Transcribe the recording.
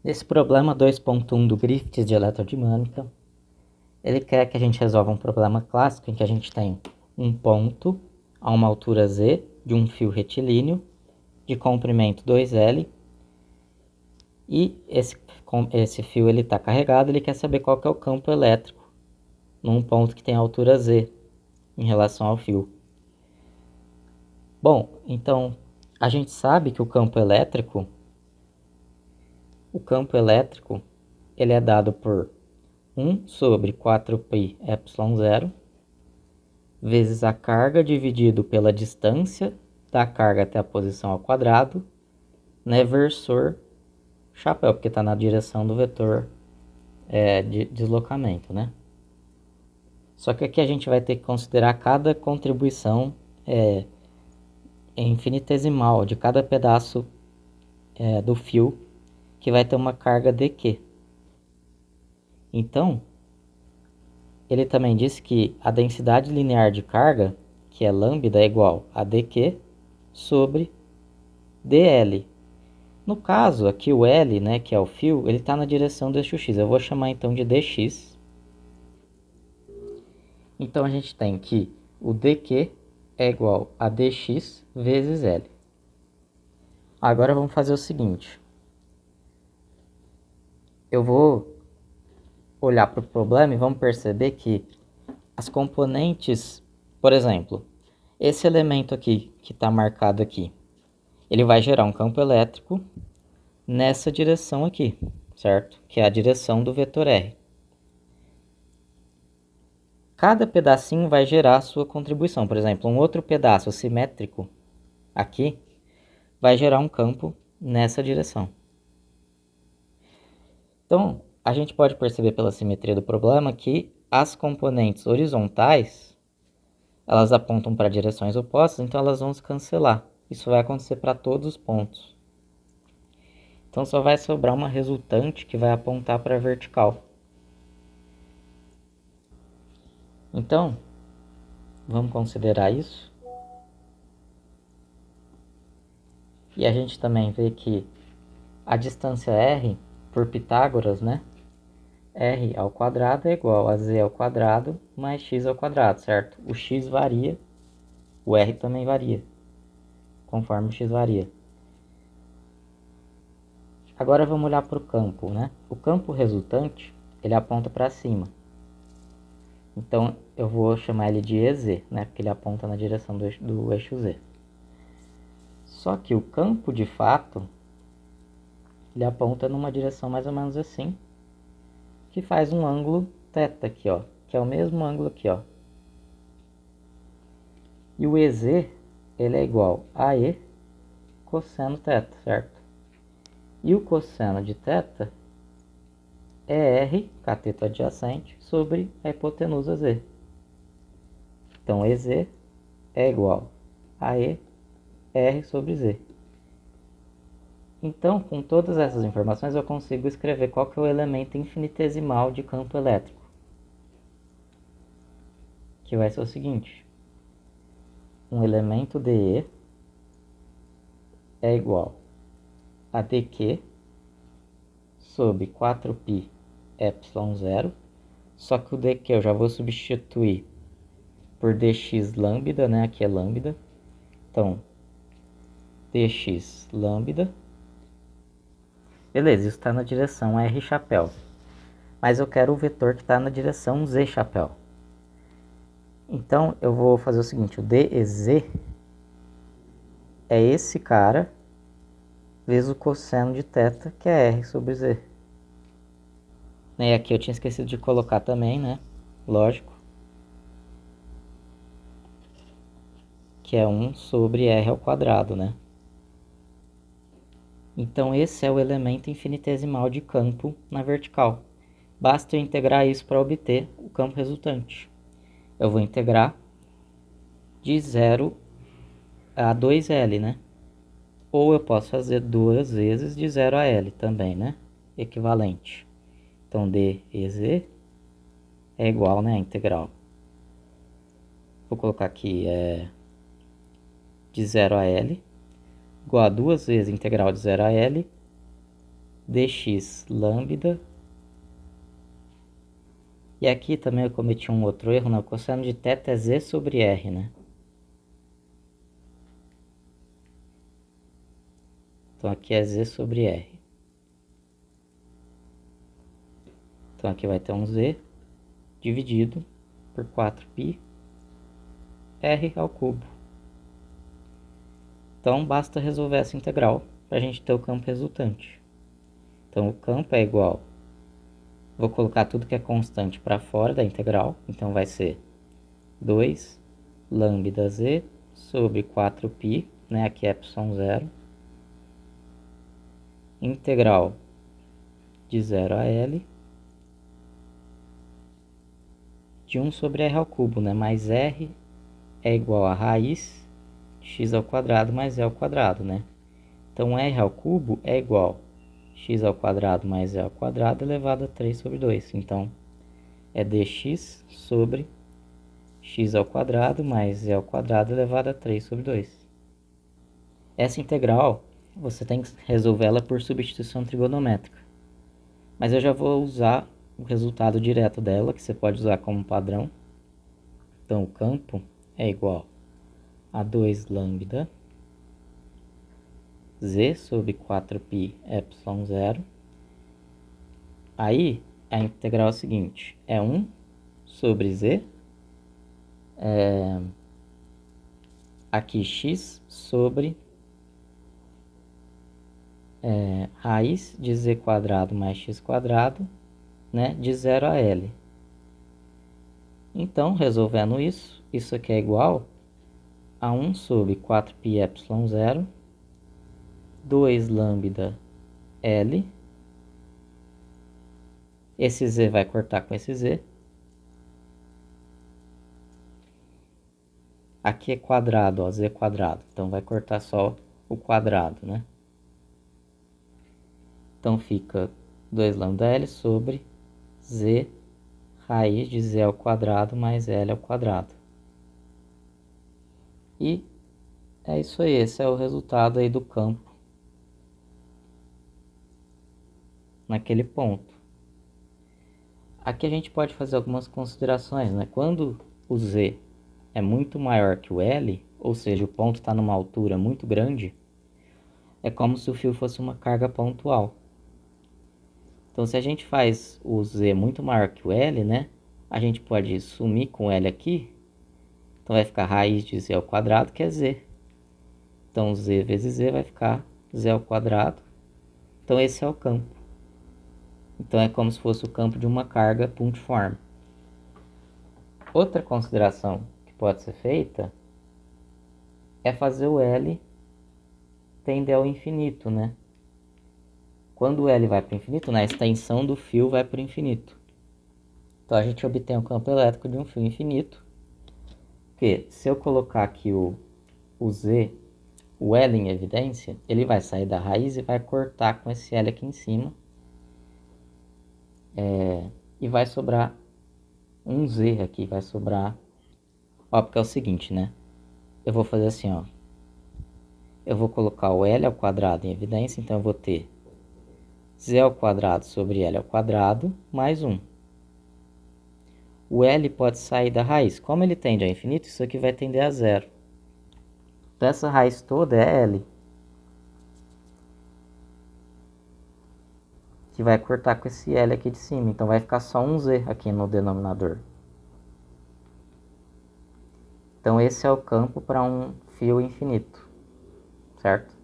Nesse problema 2.1 do Griffiths de eletrodinâmica, ele quer que a gente resolva um problema clássico em que a gente tem um ponto a uma altura z de um fio retilíneo de comprimento 2L e esse fio está carregado. Ele quer saber qual que é o campo elétrico num ponto que tem altura z em relação ao fio. Bom, então a gente sabe que o campo elétrico ele é dado por 1 sobre 4π epsilon zero vezes a carga dividido pela distância da carga até a posição ao quadrado, né, versor chapéu, porque está na direção do vetor de deslocamento, né? Só que aqui a gente vai ter que considerar cada contribuição infinitesimal de cada pedaço do fio que vai ter uma carga dq. Então, ele também disse que a densidade linear de carga, que é lambda, é igual a dq sobre dl. No caso, aqui o L, né, que é o fio, ele está na direção do eixo x. Eu vou chamar então de dx. Então a gente tem que o dq é igual a dx vezes L. Agora vamos fazer o seguinte. Eu vou olhar para o problema e vamos perceber que as componentes, por exemplo, esse elemento aqui, que está marcado aqui, ele vai gerar um campo elétrico nessa direção aqui, certo? Que é a direção do vetor R. Cada pedacinho vai gerar a sua contribuição. Por exemplo, um outro pedaço simétrico aqui vai gerar um campo nessa direção. Então, a gente pode perceber pela simetria do problema que as componentes horizontais, elas apontam para direções opostas, então elas vão se cancelar. Isso vai acontecer para todos os pontos. Então só vai sobrar uma resultante que vai apontar para a vertical. Então, vamos considerar isso. E a gente também vê que a distância r, por Pitágoras, né? R ao quadrado é igual a z ao quadrado mais x ao quadrado, certo? O x varia, o r também varia, conforme o x varia. Agora vamos olhar para o campo, né? O campo resultante, ele aponta para cima. Então, eu vou chamar ele de EZ, né? Porque ele aponta na direção do eixo Z. Só que o campo, de fato, ele aponta numa direção mais ou menos assim, que faz um ângulo θ aqui, ó, que é o mesmo ângulo aqui, ó. E o EZ, ele é igual a E cosseno θ, certo? E o cosseno de θ é R, cateto adjacente, sobre a hipotenusa Z. Então, EZ é igual a E R sobre Z. Então, com todas essas informações, eu consigo escrever qual que é o elemento infinitesimal de campo elétrico. Que vai ser o seguinte. Um elemento dE é igual a dq sobre 4π epsilon zero. Só que o dq eu já vou substituir por dx lambda, né? Aqui é lambda. Então, dx lambda. Beleza, isso está na direção R chapéu. Mas eu quero o vetor que está na direção Z chapéu. Então, eu vou fazer o seguinte, o dEz é esse cara vezes o cosseno de θ, que é R sobre Z. E aqui eu tinha esquecido de colocar também, né? Lógico. Que é 1 sobre R ao quadrado, né? Então, esse é o elemento infinitesimal de campo na vertical. Basta eu integrar isso para obter o campo resultante. Eu vou integrar de 0 a 2L, né? Ou eu posso fazer duas vezes de 0 a L também, né? Equivalente. Então, dEz é igual, né, a integral. Vou colocar aqui de 0 a L, igual a duas vezes a integral de 0 a L, dx lambda. E aqui também eu cometi um outro erro, né? O cosseno de θ é z sobre r, né? Então aqui é z sobre r. Então aqui vai ter um z dividido por 4π r ao cubo. Então basta resolver essa integral para a gente ter o campo resultante. Então o campo é igual, vou colocar tudo que é constante para fora da integral, então vai ser 2 lambda z sobre 4π, né, aqui é epsilon zero, integral de 0 a L, de 1 sobre r ao cubo, né, mais r é igual a raiz de x ao quadrado mais e ao quadrado, né. Então r ao cubo é igual a x ao quadrado mais e ao quadrado elevado a 3 sobre 2. Então é dx sobre x ao quadrado mais e ao quadrado elevado a 3 sobre 2. Essa integral, você tem que resolver ela por substituição trigonométrica. Mas eu já vou usar o resultado direto dela, que você pode usar como padrão. Então o campo é igual a 2 lambda z sobre 4π epsilon zero. Aí a integral é a seguinte, é 1 sobre z, aqui x sobre raiz de z quadrado mais x quadrado, né, de 0 a L. Então, resolvendo isso, isso aqui é igual a 1 sobre 4π epsilon zero, 2 lambda L, esse z vai cortar com esse z, aqui é quadrado, ó, z quadrado, então vai cortar só o quadrado, né? Então fica 2 lambda L sobre z raiz de z ao quadrado mais L ao quadrado. E é isso aí, esse é o resultado aí do campo naquele ponto. Aqui a gente pode fazer algumas considerações, né? Quando o z é muito maior que o L, ou seja, o ponto está numa altura muito grande, é como se o fio fosse uma carga pontual. Então, se a gente faz o z muito maior que o L, né? A gente pode sumir com o L aqui. Então, vai ficar raiz de z ao quadrado, que é z. Então, z vezes z vai ficar z ao quadrado. Então, esse é o campo. Então, é como se fosse o campo de uma carga pontiforme. Outra consideração que pode ser feita é fazer o L tender ao infinito, né? Quando o L vai para o infinito, né, a extensão do fio vai para o infinito. Então, a gente obtém o campo elétrico de um fio infinito. Porque se eu colocar aqui o Z, o L em evidência, ele vai sair da raiz e vai cortar com esse L aqui em cima. E vai sobrar um Z aqui, vai sobrar... Ó, porque é o seguinte, né? Eu vou fazer assim, ó. Eu vou colocar o L ao quadrado em evidência, então eu vou ter z ao quadrado sobre L ao quadrado mais 1. O L pode sair da raiz. Como ele tende a infinito, isso aqui vai tender a zero. Então essa raiz toda é L. Que vai cortar com esse L aqui de cima. Então vai ficar só um Z aqui no denominador. Então esse é o campo para um fio infinito. Certo?